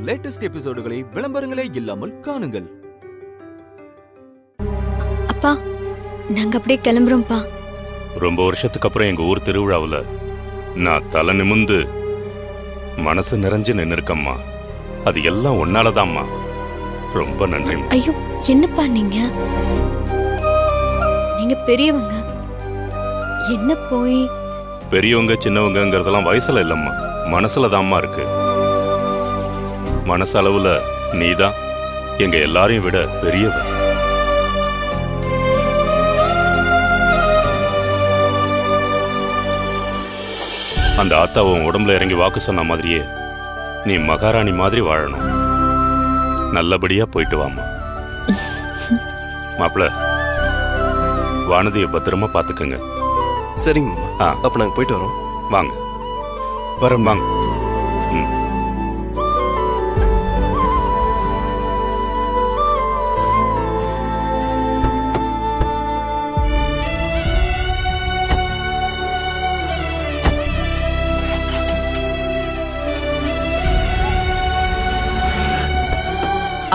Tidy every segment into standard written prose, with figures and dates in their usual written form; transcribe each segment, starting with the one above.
Latest எபிசோடுகளை விளம்பரங்களே இல்லாமல் காணுங்கள். அப்பா, நாங்க அப்படியே கிளம்புறோம்ப்பா. ரொம்ப வருஷத்துக்கு அப்புறம் எங்க ஊர் திருவிழாவில் நான் தலை நிமிந்து மனசு நிறைஞ்சு நின்னுருக்கம்மா. அது எல்லாம் ஒன்னாலதாம்மா. ரொம்ப நன்றி. ஐயோ, என்னப்பா நீங்க பெரியவங்க, என்ன போய் பெரியவங்க சின்னவங்கிறதெல்லாம் வயசுல இல்லம்மா, மனசுலதாம்மா இருக்கு. மனசளவுல நீதான் எங்க எல்லாரையும் விட பெரியவ. அந்த ஆத்தாவும் உடம்புல இறங்கி வாக்கு சொன்ன மாதிரியே நீ மகாராணி மாதிரி வாழணும். நல்லபடியா போயிட்டு வாமா. மாப்பிள, வானதியை பத்திரமா பாத்துக்கங்க. சரிங்க. அப்ப நாங்க போயிட்டு வரோம். வாங்க வரோம். வாங்க.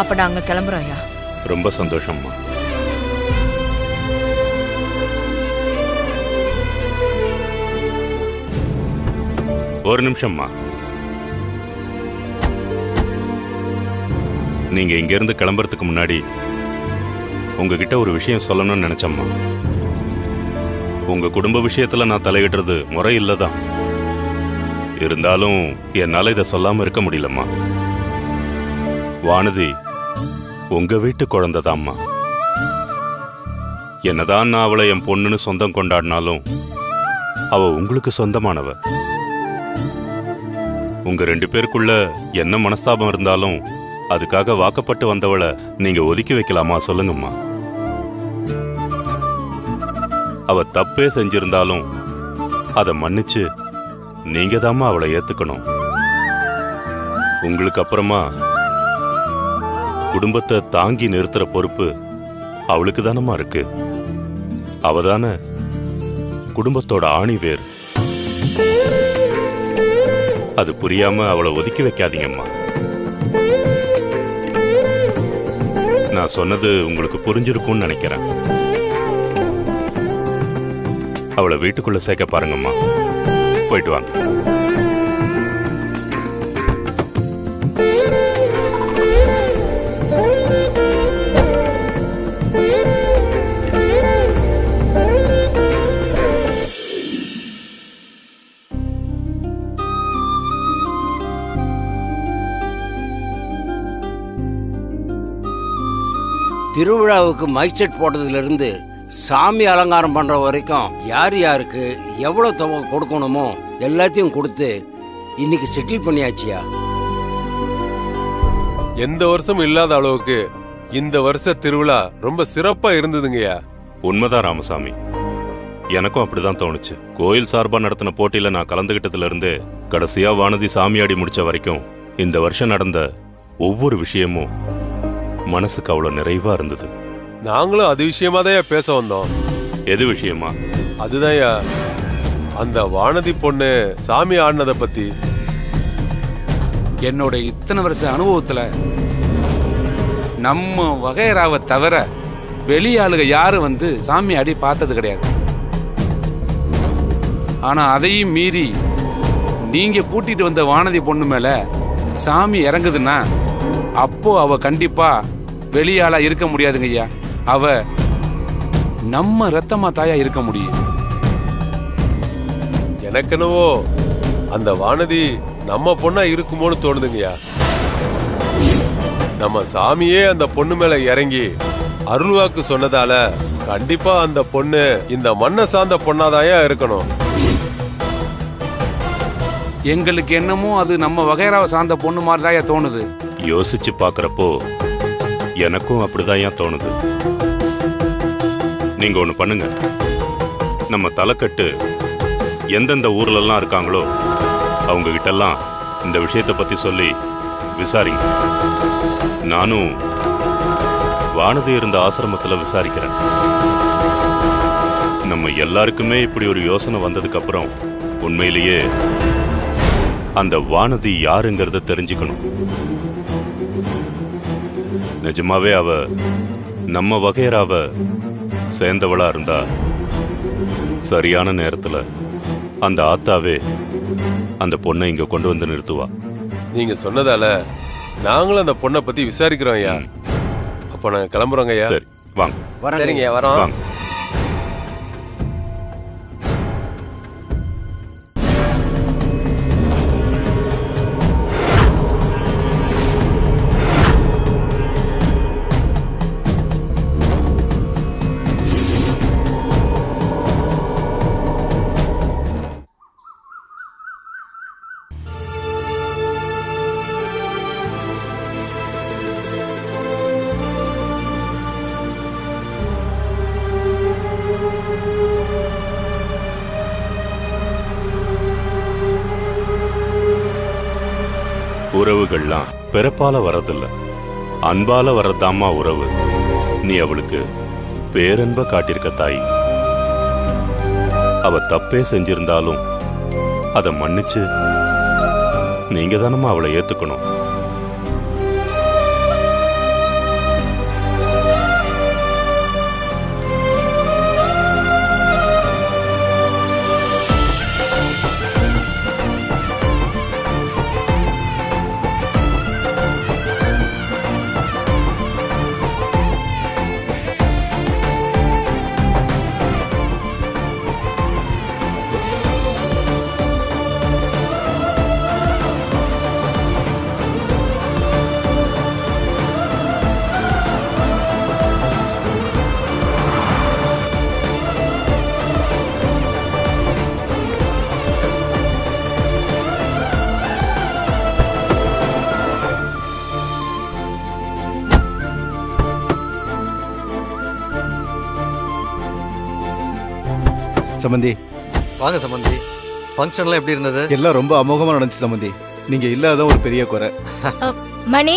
அப்ப நாங்க கிளம்புறோம் ஐயா. ரொம்ப சந்தோஷம்மா. ஒரு நிமிஷம்மா. நீங்க இங்க இருந்து கிளம்புறதுக்கு முன்னாடி உங்ககிட்ட ஒரு விஷயம் சொல்லணும்னு நினைச்சம்மா. உங்க குடும்ப விஷயத்துல நான் தலையிடுறது முறை இல்லதான். இருந்தாலும் என்னால இதை சொல்லாம இருக்க முடியலம்மா. வானதி உங்க வீட்டு குழந்தைதாம்மா. என்னதான் நான் அவளை என் பொண்ணுன்னு சொந்தம் கொண்டாடினாலும் அவ உங்களுக்கு சொந்தமானவ. உங்க ரெண்டு பேருக்குள்ள என்ன மனஸ்தாபம் இருந்தாலும் அதுக்காக வாக்கப்பட்டு வந்தவளை நீங்க ஒதுக்கி வைக்கலாமா? சொல்லுங்கம்மா. அவ தப்பே செஞ்சிருந்தாலும் அதை மன்னிச்சு நீங்க தாம்மா அவளை ஏத்துக்கணும். உங்களுக்கு அப்புறமா குடும்பத்தை தாங்கி நிறுத்துற பொறுப்பு அவளுக்கு தானம்மா இருக்கு. அவதான குடும்பத்தோட ஆணி வேர். அது புரியாம அவளை ஒதுக்கி வைக்காதீங்கம்மா. நான் சொன்னது உங்களுக்கு புரிஞ்சிருக்கும்னு நினைக்கிறேன். அவளை வீட்டுக்குள்ள சேர்க்க பாருங்கம்மா. போயிட்டு வாங்க. திருவிழாவுக்கு மைக் செட் போட்டதுலேருந்து சாமி அலங்காரம் பண்ணுற வரைக்கும் யார் யாருக்கு எவ்வளோ தொகை கொடுக்கணுமோ எல்லாத்தையும் கொடுத்து இன்னைக்கு செட்டில் பண்ணியாச்சியா. எந்த வருஷம் இல்லாத அளவுக்கு இந்த வருஷ திருவிழா ரொம்ப சிறப்பா இருந்ததுங்கய்யா. உண்மைதான் ராமசாமி, எனக்கும் அப்படிதான் தோணுச்சு. கோயில் சார்பா நடத்தின போட்டியில நான் கலந்துகிட்டதுல இருந்து கடைசியா வானதி சாமியாடி முடிச்ச வரைக்கும் இந்த வருஷம் நடந்த ஒவ்வொரு விஷயமும் மனசுக்கு அவ்வளவு நிறைவா இருந்தது. நாங்களும் அது விஷயமா தான் பேச வந்தோம். எது விஷயமா? அதுதான்யா, அந்த வானதி பொண்ணு சாமி ஆடினதை பத்தி. என்னோட இத்தனை வருஷ அனுபவத்துல நம்ம வகைராவை தவிர வெளியாளுக யாரும் வந்து சாமி ஆடி பார்த்தது கிடையாது. ஆனா அதையும் மீறி நீங்க பூட்டிட்டு வந்த வானதி பொண்ணு மேல சாமி இறங்குதுன்னா அப்போ அவ கண்டிப்பா வெளியாளா இருக்க முடியாதுங்க ஐயா. அவ நம்ம ரத்தமா தாயா இருக்க முடியும். எனக்கு என்னவோ அந்த வானதி நம்ம பொண்ணா இருக்குமோன்னு தோணுதுங்கய்யா. நம்ம சாமியே அந்த பொண்ணு மேல இறங்கி அருள்வாக்கு சொன்னதால கண்டிப்பா அந்த பொண்ணு இந்த மண்ணை சார்ந்த பொண்ணாதாயா இருக்கணும். எங்களுக்கு என்னமோ அது நம்ம வகைராவை சார்ந்த பொண்ணு மாதிரி தாயா தோணுது. யோசிச்சு பாக்குறப்போ எனக்கும் அப்படிதான் ஏன் தோணுது. நீங்க ஒண்ணு பண்ணுங்க, நம்ம தலைக்கட்டு எந்தெந்த ஊர்ல இருக்காங்களோ அவங்க கிட்ட எல்லாம் இந்த விஷயத்தை பத்தி சொல்லி விசாரிங்க. நானும் வானதி இருந்த ஆசிரமத்துல விசாரிக்கிறேன். நம்ம எல்லாருக்குமே இப்படி ஒரு யோசனை வந்ததுக்கு அப்புறம் உண்மையிலேயே அந்த வானதி யாருங்கிறத தெரிஞ்சுக்கணும். நிஜமாவே அவ நம்ம வகையராவ சேர்ந்தவளா இருந்தா சரியான நேரத்துல அந்த ஆத்தாவே அந்த பொண்ணை இங்க கொண்டு வந்து நிறுத்துவா. நீங்க சொன்னதால நாங்களும் அந்த பொண்ணை பத்தி விசாரிக்கிறோம் ஐயா. அப்ப நாங்க கிளம்புறோங்க ஐயா. சரி வாங்க. சரிங்க ஐயா, வரோம். வாங்க. உறவுகள்லாம் பிறப்பால வர்றதில்ல, அன்பால வர்றதாம்மா உறவு. நீ அவளுக்கு பேரன்ப காட்டியிருக்க தாய். அவ தப்பே செஞ்சிருந்தாலும் அதை மன்னிச்சு நீங்க தானம்மா அவளை ஏத்துக்கணும். சம்பந்தி வாங்க சம்பந்தி. ஃபங்க்ஷன்லாம் எப்படி இருந்தது? எல்லாம் ரொம்ப அமோகமா நடந்துச்சு சம்பந்தி. நீங்க இல்லாத ஒரு பெரிய குறை. மணி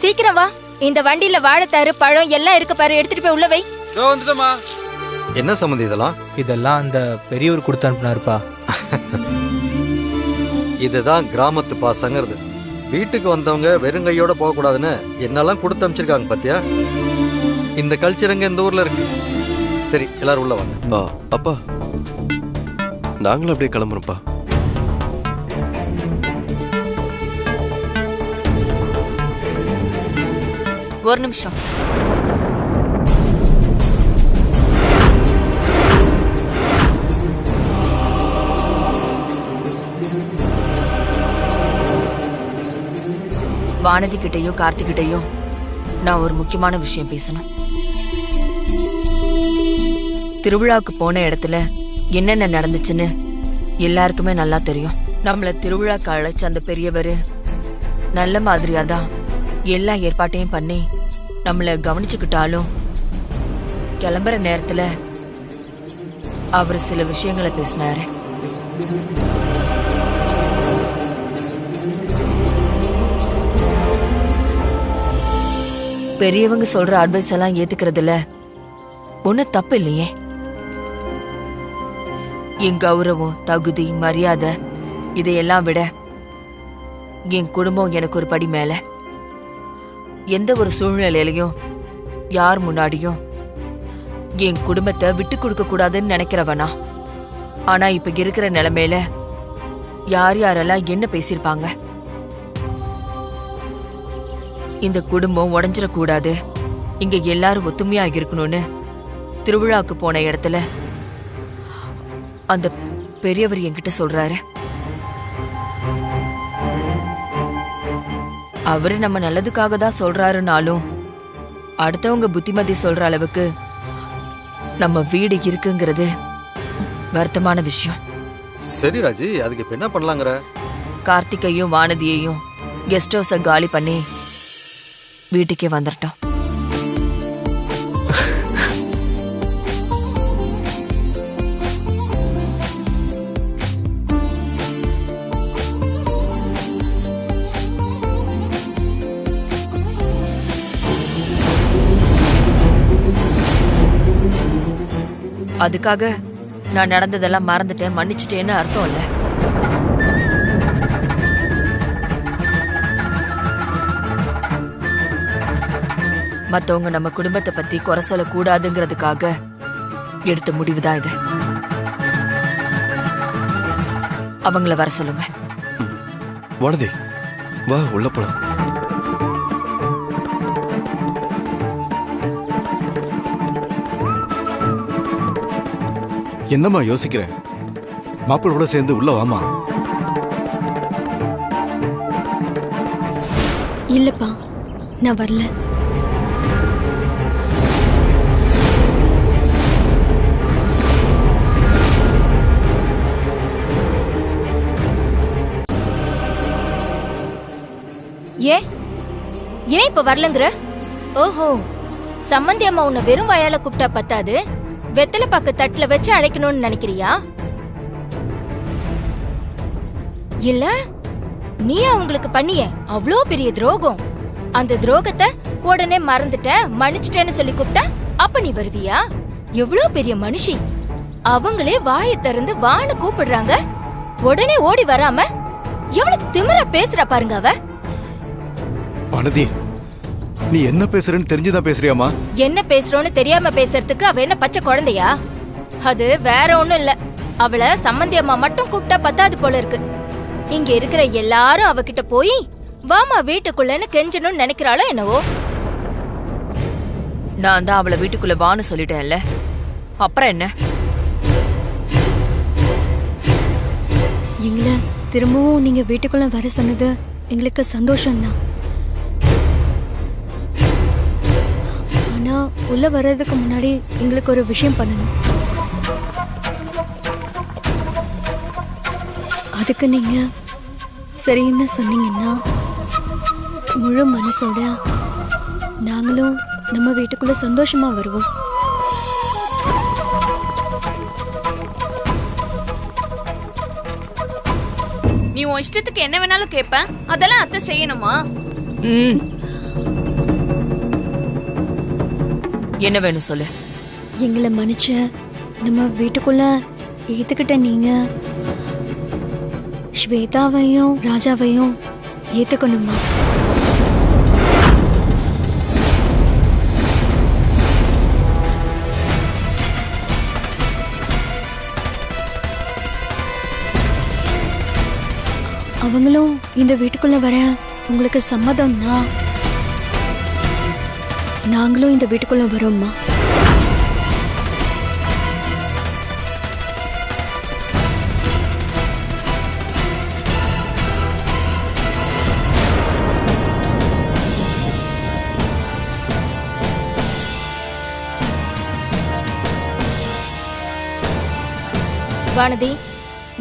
சீக்கிரம் வா. இந்த வண்டியில வாழைத்தாரு பழம் எல்லாம் இருக்கு பாரு, எடுத்துட்டு போய் உள்ள வை. என்ன சம்பந்தி இதெல்லாம்? இதெல்லாம் அந்த பெரியவர் கொடுத்து அனுப்புனாருப்பா. இதுதான் கிராமத்து பாசங்கிறது. வீட்டுக்கு வந்தவங்க வெறுங்கையோட போகக்கூடாதுன்னு என்னெல்லாம் கொடுத்து அனுப்பிச்சிருக்காங்க பாத்தியா? இந்த கல்ச்சருங்க இந்த ஊர்ல இருக்கு. சரி எல்லாரும் உள்ள வாங்க. அப்பா நாங்களும் அப்படியே கிளம்புறோம்ப்பா. ஒரு நிமிஷம். வானதி கிட்டையும் கார்த்திகிட்டையும் நான் ஒரு முக்கியமான விஷயம் பேசணும். திருவிழாவுக்கு போன இடத்துல என்னென்ன நடந்துச்சுன்னு எல்லாருக்குமே நல்லா தெரியும். நம்மள திருவிழாக்கு அழைச்ச அந்த பெரியவரு நல்ல மாதிரியாதான் எல்லா ஏற்பாட்டையும் பண்ணி நம்மள கவனிச்சுக்கிட்டாலும் கிளம்புற நேரத்துல அவர் சில விஷயங்களை பேசினாரு. பெரியவங்க சொல்ற அட்வைஸ் எல்லாம் ஏத்துக்கிறதுல ஒன்னும் தப்பு இல்லையே. என் கௌரவம், தகுதி, மரியாதை இதையெல்லாம் விட என் குடும்பம் எனக்கு ஒரு படி மேல. எந்த ஒரு சூழ்நிலையிலையும் யார் முன்னாடியும் என் குடும்பத்தை விட்டு கொடுக்க கூடாதுன்னு நினைக்கிறவனா. ஆனா இப்ப இருக்கிற நிலைமையில யார் யாரெல்லாம் என்ன பேசியிருப்பாங்க. இந்த குடும்பம் உடைஞ்சிடக்கூடாது, இங்க எல்லாரும் ஒத்துமையா இருக்கணும்னு திருவிழாவுக்கு போன இடத்துல அந்த பெரியவர் என்கிட்ட சொல்றாரு. அவரு நம்ம நல்லதுக்காக தான் சொல்றாருனாலும் அடுத்தவங்க புத்திமதி சொல்ற அளவுக்கு நம்ம வீடு இருக்குங்கிறது வருத்தமான விஷயம். சரி ராஜி, அதுக்கு இப்ப என்ன பண்ணலாங்கிற? கார்த்திகையும் வானதியையும் கெஸ்ட் ஹவுஸை காலி பண்ணி வீட்டுக்கே வந்துட்டோம். அதுக்காக நான் நடந்ததெல்லாம் மறந்துட்டேன் மன்னிச்சுட்டேன்னு அர்த்தம் இல்ல. மத்தவங்க நம்ம குடும்பத்தை பத்தி குறை சொல்லக்கூடாதுங்கிறதுக்காக எடுத்த முடிவுதான் இது. அவங்கள வர சொல்லுங்க. வானதி, வா உள்ள போலாம். என்னம்மா யோசிக்கிறேன்? மாப்பிள்ளை கூட சேர்ந்து உள்ள வாமா. இல்லப்பா, நான் வரல. ஏன் இப்ப வரலங்கிற? ஓஹோ, சம்மந்தி அம்மா உன்னை வெறும் வாயால கூப்பிட்டா பத்தாது, வெத்தலை பாக்கு தட்டுல வச்சு அழைக்கணும்னு நினைக்கிறியா? இல்ல நீ அவங்களுக்கு பண்ணிய அவ்வளோ பெரிய துரோகம், அந்த துரோகத்தை உடனே மறந்துட்ட மன்னிச்சிட்டேன்னு சொல்லி கூப்பிட்டா அப்ப நீ வருவியா? எவ்வளோ பெரிய மனுஷி, அவங்களே வாயை திறந்து வான்னு கூப்பிடுறாங்க, உடனே ஓடி வராம எவ்வளவு திமிரா பேசுறா பாருங்க அவ. வானதி, நீ என்ன பேசுறன்னு தெரிஞ்சுதான் பேசுறியாமா? என்ன பேசுறோன்னு தெரியாம பேசுறதுக்கு அவ என்ன பச்சை குழந்தையா? அது வேற ஒண்ணும் இல்ல, அவளை சம்மந்தி அம்மா மட்டும் கூப்பிட்டா பத்தாது போல இருக்கு. இங்க இருக்கிற எல்லாரும் அவகிட்ட போய் வாமா வீட்டுக்குள்ளன்னு கெஞ்சணும்னு நினைக்கிறாளோ என்னவோ. நான் தான் அவளை வீட்டுக்குள்ள வான்னு சொல்லிட்டேன்ல, அப்புறம் என்ன? எங்களை திரும்பவும் நீங்க வீட்டுக்குள்ள வர சொன்னது எங்களுக்கு சந்தோஷம்தான். ஆனா உள்ள வர்றதுக்கு முன்னாடி எங்களுக்கு ஒரு விஷயம் பண்ணணும். அதுக்கு நீங்க சரின்னு சொன்னீங்கன்னா முழு மனசோட நாங்களும் நம்ம வீட்டுக்குள்ள சந்தோஷமா வருவோம். நீ உன் இஷ்டத்துக்கு என்ன வேணாலும் கேட்ப, அதெல்லாம் அத்தை செய்யணுமா? என்ன வேணும் சொல்லு. எங்களை மன்னிச்ச நம்ம வீட்டுக்குள்ள ஏத்துக்கிட்ட நீங்க ஸ்வேதாவையும் ராஜாவையும் ஏத்துக்கணுமா? அவங்களும் இந்த வீட்டுக்குள்ள வர உங்களுக்கு சம்மதம்னா நாங்களும் இந்த வீட்டுக்குள்ள வரோம்மா. வானதி,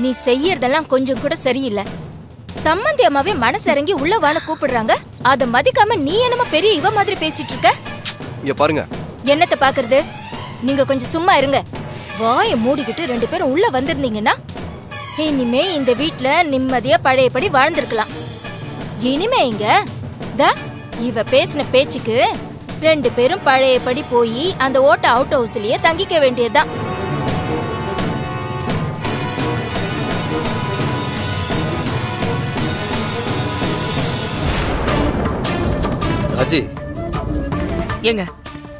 நீ செய்யறதெல்லாம் கொஞ்சம் கூட சரியில்லை. சம்மந்தி அம்மாவே மனசு இறங்கி உள்ள வான கூப்பிடுறாங்க, அத மதிக்காம நீ என்னமோ பெரிய இவ மாதிரி பேசிட்டு இருக்க. இங்க பாருங்க. என்னத்த பாக்குறது? நீங்க கொஞ்சம் சும்மா இருங்க. வாயை மூடிக்கிட்டு 2 பேரும் உள்ள வந்திருந்தீங்கன்னா இனிமே இந்த வீட்ல நிம்மதியா பழையபடி வாழ்ந்திருக்கலாம். இனிமே இங்க இவ பேசின பேச்சுக்கு 2 பேரும் பழையபடி போய் அந்த ஓட்ட அவுட் ஹவுஸ்லயே தங்கிக்க வேண்டியதுதான். ராஜி, ஏங்க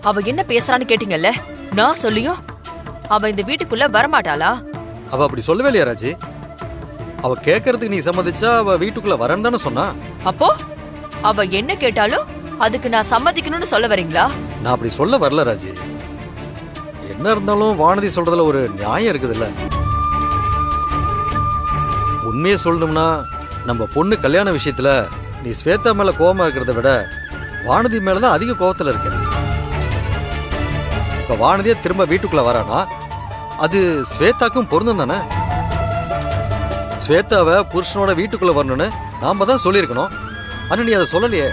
அவ என்ன பேசுறான்னு கேட்டீங்கல்ல? நான் சொல்லியும் அவ இந்த வீட்டுக்குள்ள வரமாட்டாளா? அவ அப்படி சொல்லவே இல்லையா ராஜி? அவ கேட்கறதுக்கு நீ சம்மதிச்சா அவ வீட்டுக்குள்ள வரேன்னு தானே சொன்னா. அப்போ அவ என்ன கேட்டாலும் அதுக்கு நான் சம்மதிக்கணும்னு சொல்ல வரீங்களா? நான் அப்படி சொல்ல வரல ராஜி. என்ன இருந்தாலும் வானதி சொல்றதுல ஒரு நியாயம் இருக்குதுல்ல. உண்மையை சொல்லணும்னா நம்ம பொண்ணு கல்யாண விஷயத்துல நீ ஸ்வேதா மேல கோபமா இருக்கிறத விட வானதி மேலதான் அதிக கோபத்துல இருக்க. இப்ப வானதியை திரும்ப வீட்டுக்குள்ள வரானா அது ஸ்வேதாக்கும் பொருந்தும் தானே. ஸ்வேதாவை புருஷனோட வீட்டுக்குள்ள வரணும்னு நாம தான் சொல்லியிருக்கணும். ஆனா நீ அதை சொல்லலையே.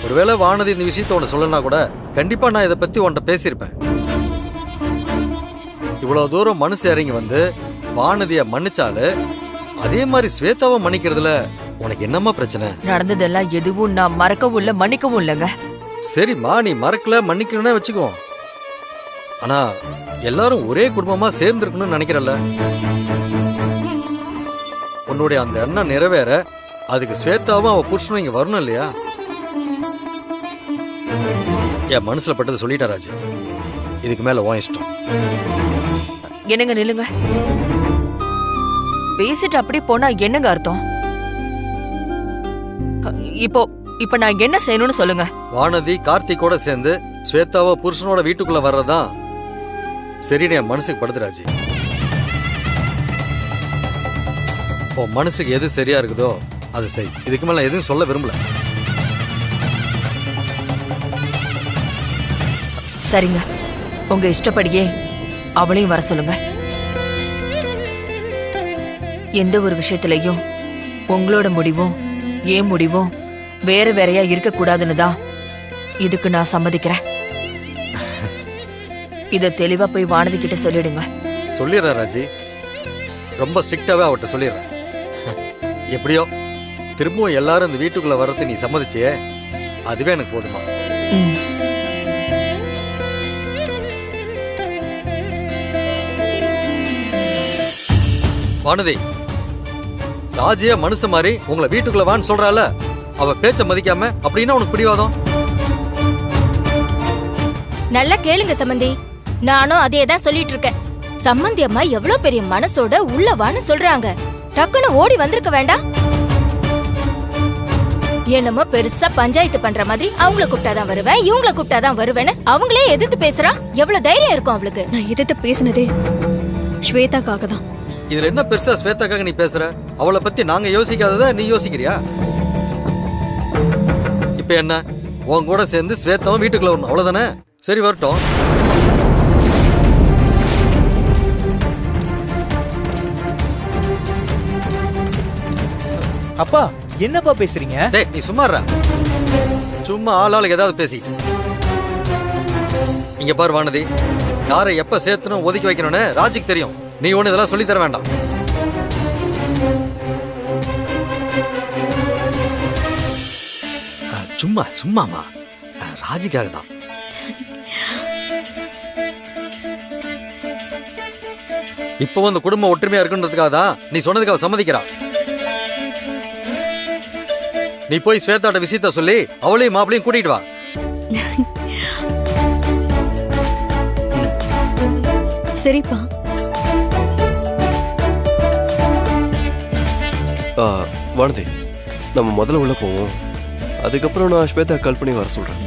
ஒருவேளை வானதி இந்த விஷயத்த உன்னை சொல்லனா கூட கண்டிப்பா நான் இதை பத்தி உன்கிட்ட பேசியிருப்பேன். இவ்வளவு தூரம் மனசு இறங்கி வந்து வானதிய மன்னிச்சாலு அதே மாதிரி ஸ்வேதாவை மன்னிக்கிறதுல உனக்கு என்னம்மா பிரச்சனை? நடந்ததெல்லாம் எதுவும் நான் மறக்கவும் இல்ல மன்னிக்கவும் இல்லைங்க. சரிம்மா, நீ மறக்கல மன்னிக்கணும்னே வச்சுக்கோ. ஆனா எல்லாரும் ஒரே குடும்பமா சேர்ந்து இருக்கணும்னு நினைக்கிறல்ல. உன்னுடைய அந்த எண்ணம் நிறைவேற அதுக்கு ஸ்வேதாவும் அவ புருஷனும் இங்க வரணும் இல்லையா? என் மனசுல பட்டது சொல்லிட்டேன் ராஜி. இதுக்கு மேல உன் இஷ்டம். என்னங்க நில்லுங்க. பேசிட்டு அப்படி போனா என்னங்க அர்த்தம்? இப்போ நான் என்ன செய்யணும்னு சொல்லுங்க. வானதி கார்த்திகோட சேர்ந்து ஸ்வேதாவ புருஷனோட வீட்டுக்குள்ள வர்றதான் சரின்னு என் மனசுக்கு படுது ராஜி. உன் மனசுக்கு எது சரியா இருக்குதோ அது செய். இதுக்கு மேல எதுவும் சொல்ல விரும்பல. சரிங்க, உங்க இஷ்டப்படியே அவளையும் வர சொல்லுங்க. எந்த ஒரு விஷயத்திலையும் உங்களோட முடிவும் ஏன் முடிவும் வேற வேறையா இருக்க கூடாதுன்னு தான் இதுக்கு நான் சம்மதிக்கிறேன். இத தெளிவா போய் வானதி கிட்ட சொல்லிடுங்க. சொல்லிடுறேன் ராஜி, ரொம்ப ஸ்ட்ரிக்டாவே அவட்ட சொல்லிடுறேன். எப்படியோ திரும்பவும் எல்லாரும் இந்த வீட்டுக்குள்ள வர்றது நீ சம்மதிச்சியே, அதுவே எனக்கு போதுமா. வானதி, ராஜியா மனுஷ மாதிரி உங்களை வீட்டுக்குள்ள வான்னு சொல்றால, அவ பேச்ச மதிக்காம அப்படின்னா உனக்கு பிடிவாதம்? நல்லா கேளுங்க சம்மந்தி, நானும் அதே தான் சொல்லிட்டு இருக்கேன். சம்மந்தி அம்மா எவ்வளவு பெரிய மனசோட உள்ளவான்னு சொல்றாங்க. டக்குன்னு ஓடி வந்திருக்க வேண்டாம். என்னமோ பெருசா பஞ்சாயத்து பண்ற மாதிரி அவங்கள கூப்பிட்டாதான் வருவேன், இவங்கள கூப்பிட்டாதான் வருவேன்னு அவங்களே எதிர்த்து பேசுறா. எவ்வளவு தைரியம் இருக்கும் அவளுக்கு? நான் எதிர்த்து பேசினதே ஸ்வேதாக்காக தான். இதுல என்ன பெருசா ஸ்வேதாக்காக நீ பேசுற? அவளை பத்தி நாங்க யோசிக்காதத நீ யோசிக்கிறியா? இப்ப என்ன, உன் கூட சேர்ந்து ஸ்வேதாவும் வீட்டுக்குள்ள வரணும், அவ்வளவுதானே? சரி வரட்டும். அப்பா என்னப்பா பேசுறீங்க? டேய் நீ சும்மா இருடா. சும்மா ஆளாளுக்கு ஏதாவது பேசிட்டு. இங்க பாரு வானதி, யாரை எப்ப சேர்த்தணும் ஒதுக்கி வைக்கணும்னு ராஜிக்கு தெரியும். நீ ஒண்ணு இதெல்லாம் சொல்லி தர வேண்டாம். சும்மா சும்மாமா, ராஜிக்காக தான். இப்போ வந்து குடும்பம் ஒற்றுமையா இருக்குன்றதுக்காக தான் நீ சொன்னதுக்காக சம்மதிக்கிறா. நீ போய் ஸ்வேதாட்ட விஷயத்த சொல்லி அவளையும் மாப்பிளையும் கூட்டிட்டு வா. சரிப்பா. வானதி, நம்ம முதல்ல உள்ள போவோம். அதுக்கப்புறம் நான் ஸ்வேதா கால் பண்ணி வர சொல்றேன்.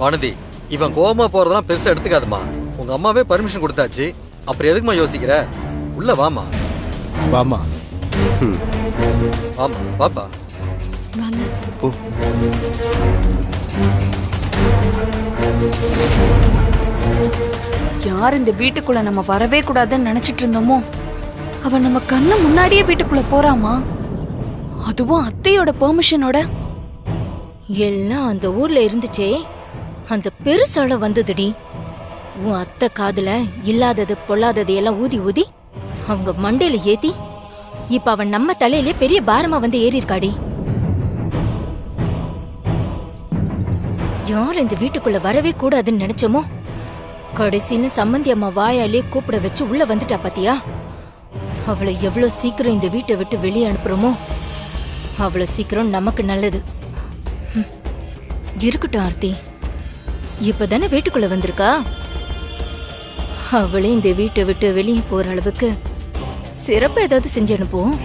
வானதி, இவன் கோவமா போறதெல்லாம் பெருசா எடுத்துக்காதமா. உங்க அம்மாவே பர்மிஷன் கொடுத்தாச்சு, அப்புறம் எதுக்குமா யோசிக்கிற? உள்ள வாமா. வாமா. வாமா, வாப்பா. ஓ. யார் இந்த வீட்டுக்குள்ள நம்ம வரவே கூடாதுன்னு நினைச்சிட்டு இருந்தோமோ, அவ நம்ம கண்ணு முன்னாடியே வீட்டுக்குள்ள போறாமா, அதுவும் அத்தையோட பெர்மிஷனோட. எல்லாம் அந்த ஊர்ல இருந்துச்சே, அந்த பெருசால வந்ததுடி. உன் அத்தை காதுல இல்லாதது பொல்லாதது எல்லாம் ஊதி ஊதி அவங்க மண்டையில ஏத்தி இப்ப அவன் நம்ம தலையிலே பெரிய பாரமா வந்து ஏறி இருக்காடி. யார் இந்த வீட்டுக்குள்ள வரவே கூடாதுன்னு நினைச்சோமோ, கடைசியில சம்மந்தி அம்மா வாயாலே கூப்பிட வச்சு உள்ள வந்துட்டா பாத்தியா? அவளை எவ்வளவு சீக்கிரம் இந்த வீட்டை விட்டு வெளியே அனுப்புறோமோ அவ்வளவு சீக்கிரம் நமக்கு நல்லது. இருக்கட்டும் ஆர்த்தி, இப்பதானே வீட்டுக்குள்ள வந்திருக்கா. அவளே இந்த வீட்டை விட்டு வெளியே போற அளவுக்கு சிறப்பு ஏதாவது செஞ்சு அனுப்புவோம்.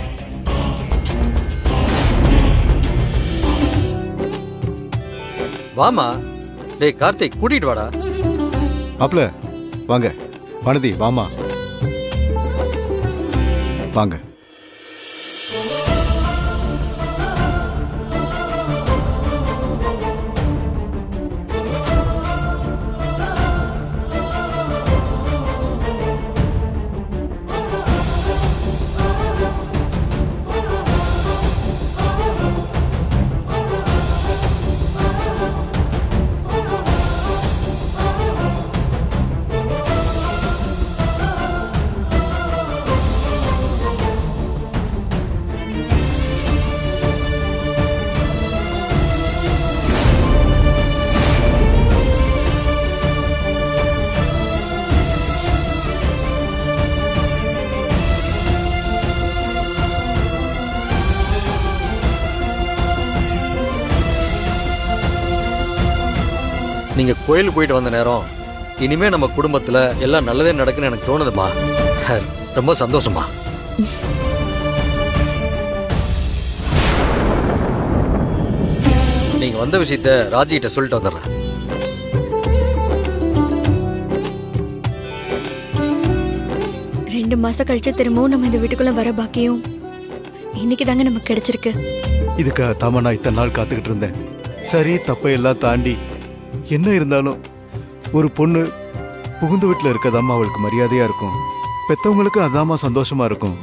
வாமா. டேய் கார்த்திக், கூட்டிட்டு வாடா. மாப்ள வாங்க. வானதி வாமா. வாங்க. நீங்க கோயிலுக்கு போயிட்டு வந்த நேரம் இனிமே நம்ம குடும்பத்துல எல்லாம் நல்லதே நடக்குன்னு எனக்கு தோணுதுமா. ரொம்ப சந்தோஷமா. நீங்க வந்த விஷயத்த ராஜிகிட்ட சொல்லிட்டு வந்துடுறேன். ரெண்டு மாசம் கழிச்சு திரும்பவும் நம்ம இந்த வீட்டுக்குள்ள வர பாக்கியம் இன்னைக்கு தாங்க நமக்கு கிடைச்சிருக்கு. இதுக்காக தாமா நான் இத்தனை நாள் காத்துக்கிட்டு இருந்தேன். சரி தப்பை எல்லாம் தாண்டி என்ன இருந்தாலும் ஒரு பொண்ணு புகுந்த வீட்டில் இருக்கதாம்மா அவளுக்கு மரியாதையா இருக்கும். பெத்தவங்களுக்கு அதாம்மா சந்தோஷமா இருக்கும்.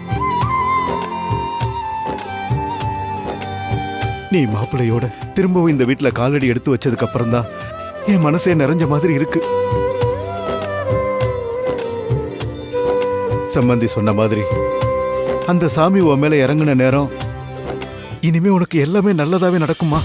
நீ மாப்பிள்ளையோட திரும்பவும் இந்த வீட்டில் காலடி எடுத்து வச்சதுக்கு அப்புறம் தான் என் மனசே நிறைஞ்ச மாதிரி இருக்கு. சம்பந்தி சொன்ன மாதிரி அந்த சாமி உன் மேல இறங்குன நேரம் இனிமே உனக்கு எல்லாமே நல்லதாவே நடக்குமா?